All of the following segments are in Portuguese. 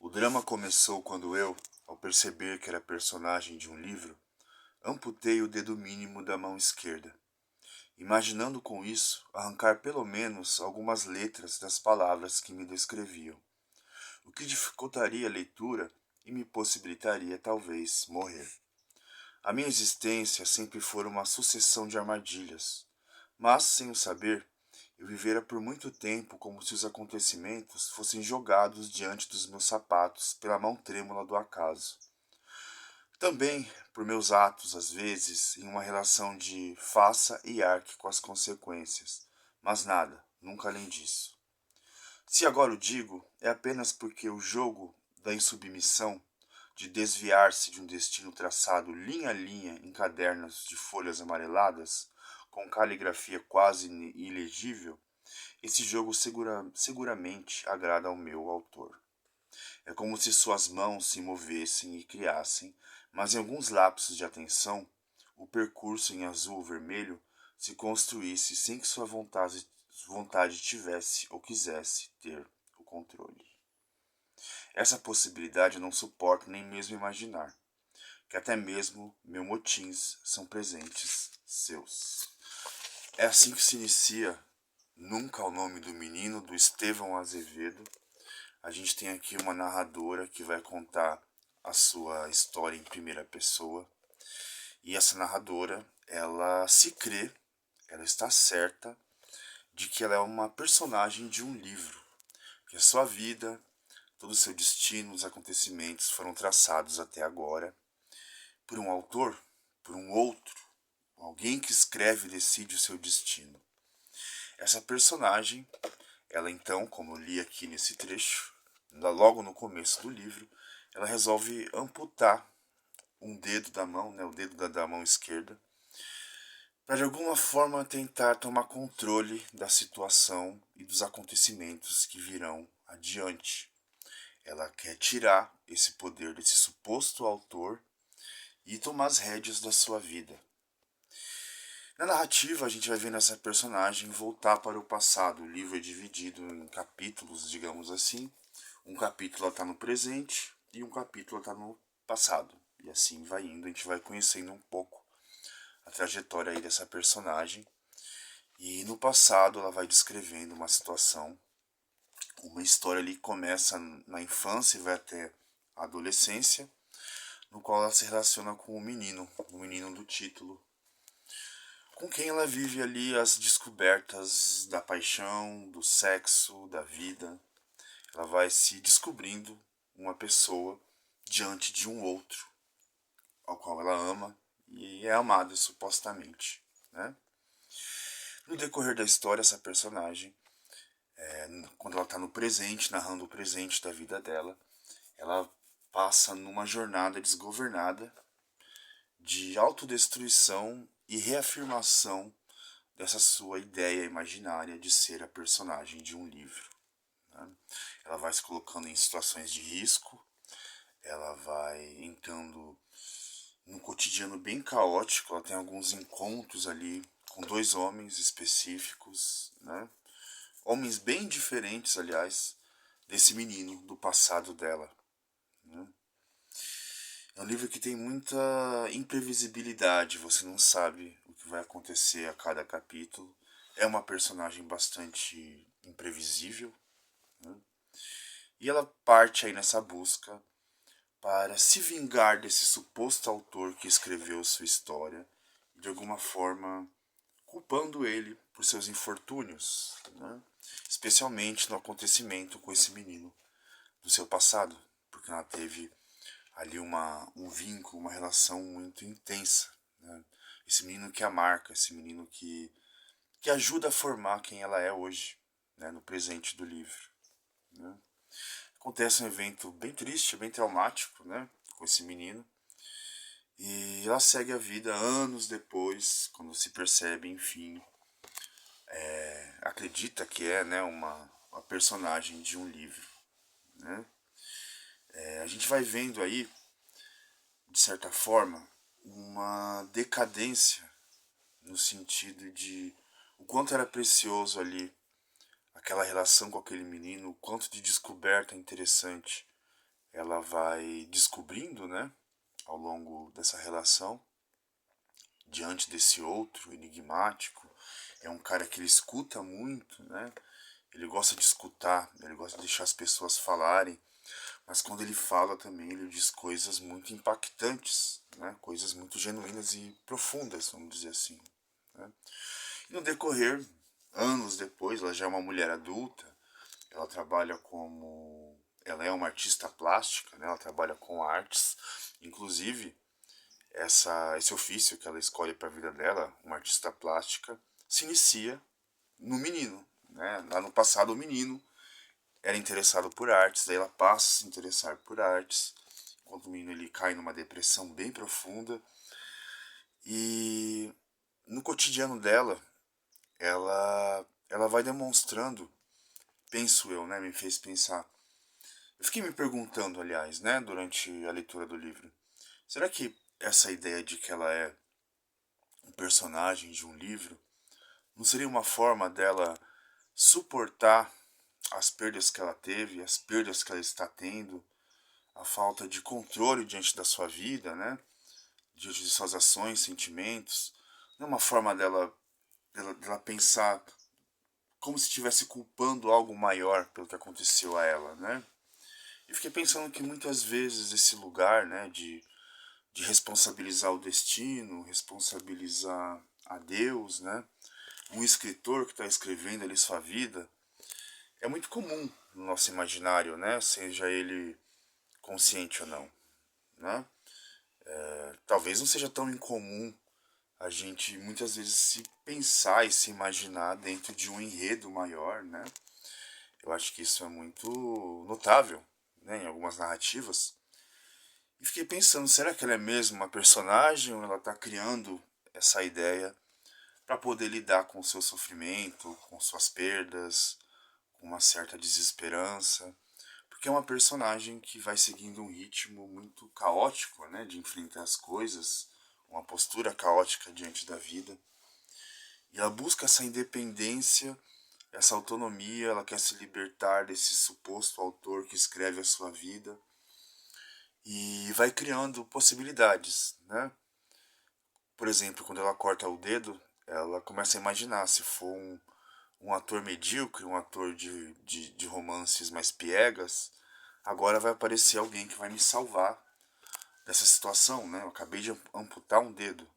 O drama começou quando eu, ao perceber que era personagem de um livro, amputei o dedo mínimo da mão esquerda, imaginando com isso arrancar pelo menos algumas letras das palavras que me descreviam, o que dificultaria a leitura e me possibilitaria talvez morrer. A minha existência sempre foi uma sucessão de armadilhas, mas, sem o saber, eu vivera por muito tempo como se os acontecimentos fossem jogados diante dos meus sapatos pela mão trêmula do acaso. Também por meus atos, às vezes, em uma relação de faça e arque com as consequências, mas nada, nunca além disso. Se agora o digo, é apenas porque o jogo da insubmissão, de desviar-se de um destino traçado linha a linha em cadernos de folhas amareladas, com caligrafia quase ilegível, esse jogo seguramente agrada ao meu autor. É como se suas mãos se movessem e criassem, mas em alguns lapsos de atenção, o percurso em azul ou vermelho se construísse sem que sua vontade tivesse ou quisesse ter o controle. Essa possibilidade eu não suporto nem mesmo imaginar, que até mesmo meus motins são presentes seus. É assim que se inicia Nunca ao Nome do Menino, do Estevão Azevedo. A gente tem aqui uma narradora que vai contar a sua história em primeira pessoa. E essa narradora, ela se crê, ela está certa de que ela é uma personagem de um livro, que a sua vida, todo o seu destino, os acontecimentos foram traçados até agora por um autor, por um outro, alguém que escreve e decide o seu destino. Essa personagem, ela então, como eu li aqui nesse trecho, logo no começo do livro, ela resolve amputar um dedo da mão, o dedo da mão esquerda, para de alguma forma tentar tomar controle da situação e dos acontecimentos que virão adiante. Ela quer tirar esse poder desse suposto autor e tomar as rédeas da sua vida. Na narrativa, a gente vai vendo essa personagem voltar para o passado. O livro é dividido em capítulos, digamos assim. Um capítulo está no presente e um capítulo está no passado. E assim vai indo, a gente vai conhecendo um pouco a trajetória aí dessa personagem. E no passado ela vai descrevendo uma situação, uma história ali que começa na infância e vai até a adolescência, no qual ela se relaciona com o menino do título, com quem ela vive ali as descobertas da paixão, do sexo, da vida. Ela vai se descobrindo uma pessoa diante de um outro, ao qual ela ama e é amada supostamente, né? No decorrer da história, essa personagem, quando ela está no presente, narrando o presente da vida dela, ela passa numa jornada desgovernada de autodestruição e reafirmação dessa sua ideia imaginária de ser a personagem de um livro, né? Ela vai se colocando em situações de risco, ela vai entrando num cotidiano bem caótico, ela tem alguns encontros ali com dois homens específicos, né? Homens bem diferentes, aliás, desse menino do passado dela, né? É um livro que tem muita imprevisibilidade, você não sabe o que vai acontecer a cada capítulo. É uma personagem bastante imprevisível, né? E ela parte aí nessa busca para se vingar desse suposto autor que escreveu sua história, de alguma forma culpando ele por seus infortúnios, né? Especialmente no acontecimento com esse menino do seu passado, porque ela teve ali um vínculo, uma relação muito intensa, né? Esse menino que a marca, esse menino que ajuda a formar quem ela é hoje, né? No presente do livro, né? Acontece um evento bem triste, bem traumático, né? Com esse menino. E ela segue a vida anos depois, quando se percebe, enfim, acredita que é, né, uma personagem de um livro, né? A gente vai vendo aí, de certa forma, uma decadência no sentido de o quanto era precioso ali aquela relação com aquele menino, o quanto de descoberta interessante ela vai descobrindo, né, ao longo dessa relação, diante desse outro enigmático. É um cara que ele escuta muito, né? Ele gosta de escutar, ele gosta de deixar as pessoas falarem, mas quando ele fala também, ele diz coisas muito impactantes, né? Coisas muito genuínas e profundas, vamos dizer assim, né? E no decorrer, anos depois, ela já é uma mulher adulta, ela trabalha como... Ela é uma artista plástica, né? Ela trabalha com artes, inclusive esse ofício que ela escolhe para a vida dela, uma artista plástica, se inicia no menino, né? Lá no passado o menino era interessado por artes, daí ela passa a se interessar por artes, enquanto o menino ele cai numa depressão bem profunda e no cotidiano dela, ela vai demonstrando, penso eu, né, me fez pensar. Eu fiquei me perguntando, aliás, né, durante a leitura do livro, será que essa ideia de que ela é um personagem de um livro não seria uma forma dela suportar as perdas que ela teve, as perdas que ela está tendo, a falta de controle diante da sua vida, né? Diante de suas ações, sentimentos. Não é uma forma dela pensar como se estivesse culpando algo maior pelo que aconteceu a ela, né? E fiquei pensando que muitas vezes esse lugar, né, de responsabilizar o destino, responsabilizar a Deus, né? Um escritor que está escrevendo ali sua vida, é muito comum no nosso imaginário, né? Seja ele consciente ou não, né? Talvez não seja tão incomum a gente muitas vezes se pensar e se imaginar dentro de um enredo maior, né? Eu acho que isso é muito notável, né, em algumas narrativas. E fiquei pensando, será que ela é mesmo uma personagem ou ela está criando essa ideia para poder lidar com o seu sofrimento, com suas perdas, com uma certa desesperança? Porque é uma personagem que vai seguindo um ritmo muito caótico, né, de enfrentar as coisas, uma postura caótica diante da vida. E ela busca essa independência, essa autonomia, ela quer se libertar desse suposto autor que escreve a sua vida e vai criando possibilidades, né? Por exemplo, quando ela corta o dedo, ela começa a imaginar se for um ator medíocre, um ator de romances mais piegas, agora vai aparecer alguém que vai me salvar dessa situação, né? Eu acabei de amputar um dedo.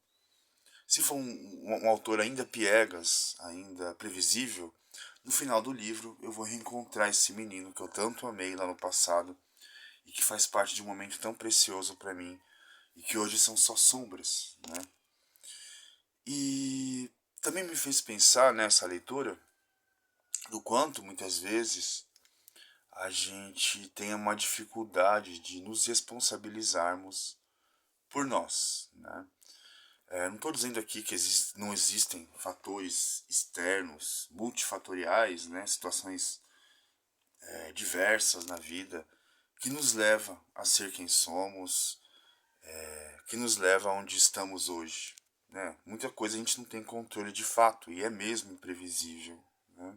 Se for um autor ainda piegas, ainda previsível, no final do livro eu vou reencontrar esse menino que eu tanto amei lá no passado e que faz parte de um momento tão precioso para mim e que hoje são só sombras, né? E também me fez pensar nessa leitura do quanto muitas vezes a gente tem uma dificuldade de nos responsabilizarmos por nós, né? Não estou dizendo aqui que não existem fatores externos, multifatoriais, né? Situações diversas na vida que nos leva a ser quem somos, que nos leva aonde estamos hoje, né? Muita coisa a gente não tem controle de fato e é mesmo imprevisível, né?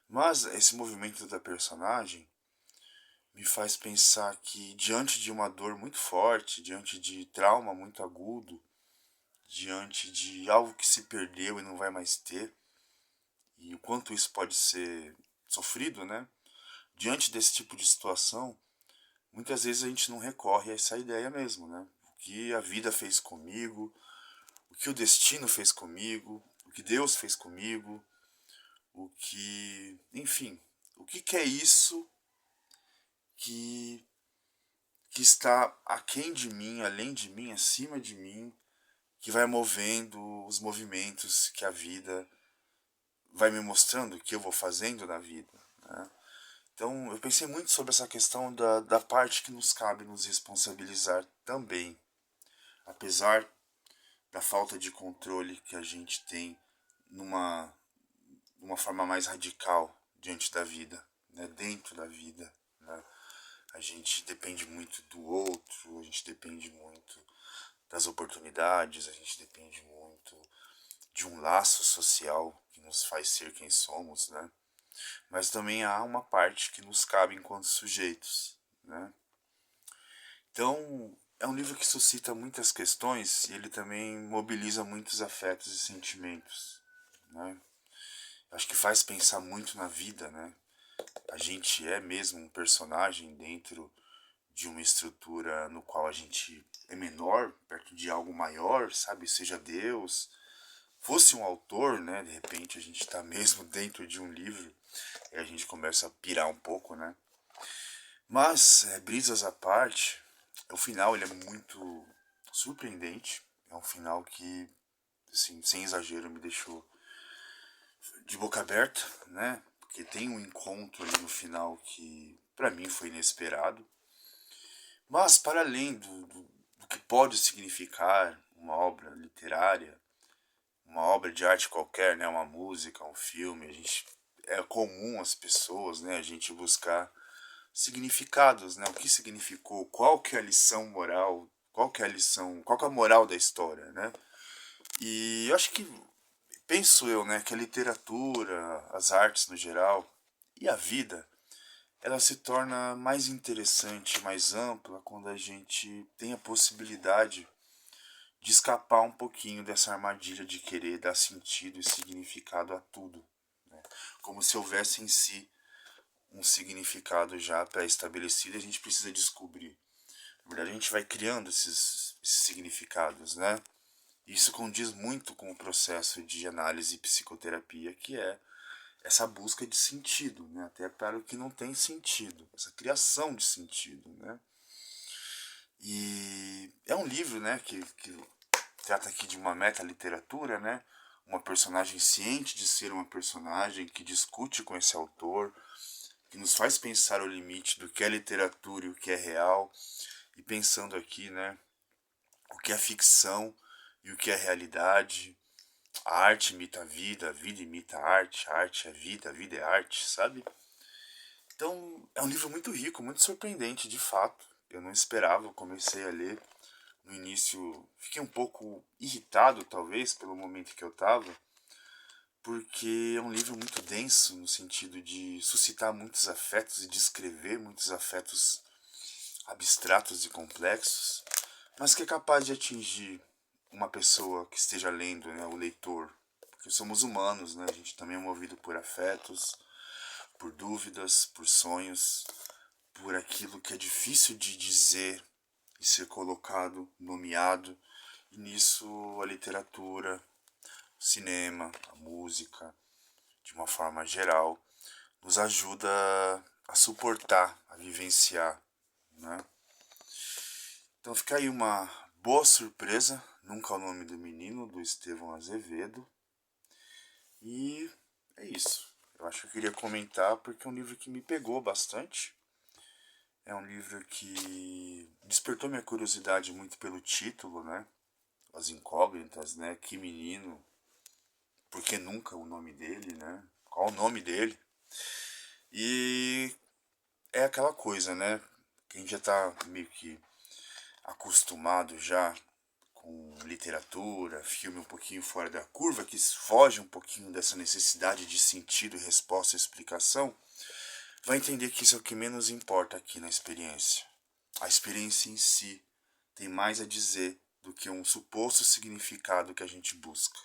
Mas esse movimento da personagem me faz pensar que diante de uma dor muito forte, diante de trauma muito agudo, diante de algo que se perdeu e não vai mais ter, e o quanto isso pode ser sofrido, né? Diante desse tipo de situação, muitas vezes a gente não recorre a essa ideia mesmo, né? O que a vida fez comigo, o que o destino fez comigo, o que Deus fez comigo, o que, enfim, o que, que é isso que, que está aquém de mim, além de mim, acima de mim, que vai movendo os movimentos que a vida vai me mostrando, que eu vou fazendo na vida, né? Então eu pensei muito sobre essa questão da parte que nos cabe nos responsabilizar também, apesar da falta de controle que a gente tem numa, numa forma mais radical diante da vida, né? Dentro da vida, né? A gente depende muito do outro, a gente depende muito das oportunidades, a gente depende muito de um laço social que nos faz ser quem somos, né? Mas também há uma parte que nos cabe enquanto sujeitos, né? Então, é um livro que suscita muitas questões e ele também mobiliza muitos afetos e sentimentos, né? Acho que faz pensar muito na vida, né? A gente é mesmo um personagem dentro de uma estrutura no qual a gente é menor, perto de algo maior, sabe? Seja Deus, fosse um autor, né? De repente a gente está mesmo dentro de um livro e a gente começa a pirar um pouco, né? Mas, brisas à parte, o final ele é muito surpreendente. É um final que, assim, sem exagero, me deixou de boca aberta, né? Porque tem um encontro ali no final que, pra mim, foi inesperado. Mas, para além do que pode significar uma obra literária, uma obra de arte qualquer, né? Uma música, um filme, a gente, é comum as pessoas, né? A gente buscar significados, né? O que significou, qual que é a lição moral, qual que é a lição, qual que é a moral da história, né? E eu acho que, penso eu, né, que a literatura, as artes no geral e a vida, ela se torna mais interessante, mais ampla quando a gente tem a possibilidade de escapar um pouquinho dessa armadilha de querer dar sentido e significado a tudo, né? Como se houvesse em si um significado já pré-estabelecido e a gente precisa descobrir. Na verdade, a gente vai criando esses significados, né? Isso condiz muito com o processo de análise e psicoterapia, que é essa busca de sentido, né? Até para o que não tem sentido, essa criação de sentido, né? E é um livro, né, que trata aqui de uma meta-literatura, né? Uma personagem ciente de ser uma personagem que discute com esse autor, que nos faz pensar o limite do que é literatura e o que é real, e pensando aqui, né, o que é ficção e o que é realidade. A arte imita a vida imita a arte é vida, a vida é arte, sabe? Então, é um livro muito rico, muito surpreendente, de fato. Eu não esperava, eu comecei a ler. No início, fiquei um pouco irritado, talvez, pelo momento que eu estava, porque é um livro muito denso, no sentido de suscitar muitos afetos e descrever muitos afetos abstratos e complexos, mas que é capaz de atingir uma pessoa que esteja lendo, né, o leitor. Porque somos humanos, né? A gente também é movido por afetos, por dúvidas, por sonhos, por aquilo que é difícil de dizer e ser colocado, nomeado. E nisso a literatura, o cinema, a música, de uma forma geral, nos ajuda a suportar, a vivenciar, né? Então fica aí uma boa surpresa, Nunca o Nome do Menino, do Estevão Azevedo. E é isso. Eu acho que eu queria comentar porque é um livro que me pegou bastante. É um livro que despertou minha curiosidade muito pelo título, né? As incógnitas, né? Que menino, por que nunca o nome dele, né? Qual o nome dele? E é aquela coisa, né? Que a gente já tá meio que acostumado já com literatura, filme um pouquinho fora da curva, que foge um pouquinho dessa necessidade de sentido, resposta e explicação, vai entender que isso é o que menos importa aqui na experiência. A experiência em si tem mais a dizer do que um suposto significado que a gente busca.